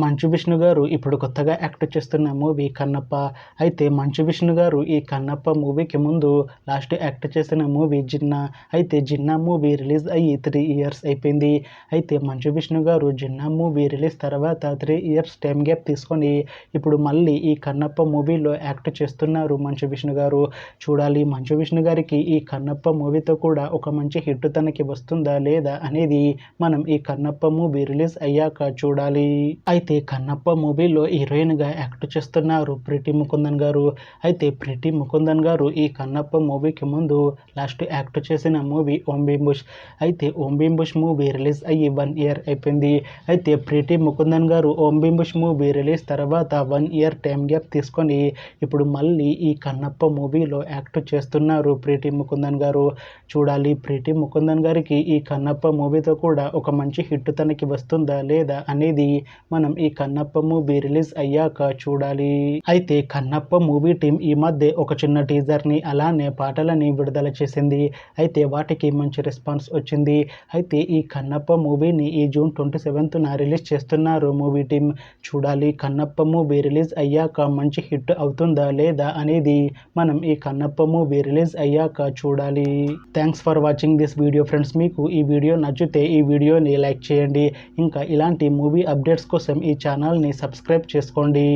మంచు విష్ణు గారు ఇప్పుడు కొత్తగా యాక్ట్ చేస్తున్న మూవీ కన్నప్ప. అయితే మంచు విష్ణు గారు ఈ కన్నప్ప మూవీకి ముందు లాస్ట్ యాక్ట్ చేసిన మూవీ జిన్నా. అయితే జిన్నా మూవీ రిలీజ్ అయ్యి 3 ఇయర్స్ అయిపోయింది. అయితే మంచు విష్ణు గారు జిన్నా మూవీ రిలీజ్ తర్వాత 3 ఇయర్స్ టైం గ్యాప్ తీసుకొని ఇప్పుడు మళ్ళీ ఈ కన్నప్ప మూవీలో యాక్ట్ చేస్తున్నారు మంచు విష్ణు గారు. చూడాలి మంచు విష్ణు గారికి ఈ కన్నప్ప మూవీతో కూడా ఒక మంచి హిట్ తనకి వస్తుందా లేదా అనేది మనం ఈ కన్నప్ప మూవీ రిలీజ్ అయ్యాక చూడాలి. అయితే కన్నప్ప మూవీలో హీరోయిన్గా యాక్ట్ చేస్తున్నారు ప్రీతి ముకుందన్ గారు. అయితే ప్రీతి ముకుందన్ గారు ఈ కన్నప్ప మూవీకి ముందు లాస్ట్ యాక్ట్ చేసిన మూవీ ఓం భీమ్ బుష్. అయితే ఓం భీమ్ బుష్ మూవీ రిలీజ్ అయ్యి 1 ఇయర్ అయిపోయింది. అయితే ప్రీతి ముకుందన్ గారు ఓం భీమ్ బుష్ మూవీ రిలీజ్ తర్వాత 1 ఇయర్ టైం గ్యాప్ తీసుకొని ఇప్పుడు మళ్ళీ ఈ కన్నప్ప మూవీలో యాక్ట్ చేస్తున్నారు ప్రీతి ముకుందన్ గారు. చూడాలి ప్రీతి ముకుందన్ గారికి ఈ కన్నప్ప మూవీతో కూడా ఒక మంచి హిట్ తనకి వస్తుందా లేదా అనేది మనం ఈ కన్నప్ప మూవీ రిలీజ్ అయ్యాక చూడాలి. అయితే కన్నప్ప మూవీ టీం ఈ మధ్య ఒక చిన్న టీజర్ని అలానే పాటలని విడుదల చేసింది. అయితే వాటికి మంచి రెస్పాన్స్ వచ్చింది. అయితే ఈ కన్నప్ప మూవీని ఈ జూన్ 27న రిలీజ్ చేస్తున్నారు మూవీ టీం. చూడాలి కన్నప్ప మూవీ రిలీజ్ అయ్యాక మంచి హిట్ అవుతుందా లేదా అనేది మనం ఈ కన్నప్ప మూవీ రిలీజ్ అయ్యాక చూడాలి. Thanks for watching this video friends. మీకు ఈ వీడియో నచ్చితే ఈ వీడియోని లైక్ చేయండి. ఇంకా ఇలాంటి మూవీ అప్డేట్స్ కోసం ఈ ఛానల్ని సబ్స్క్రైబ్ చేసుకోండి.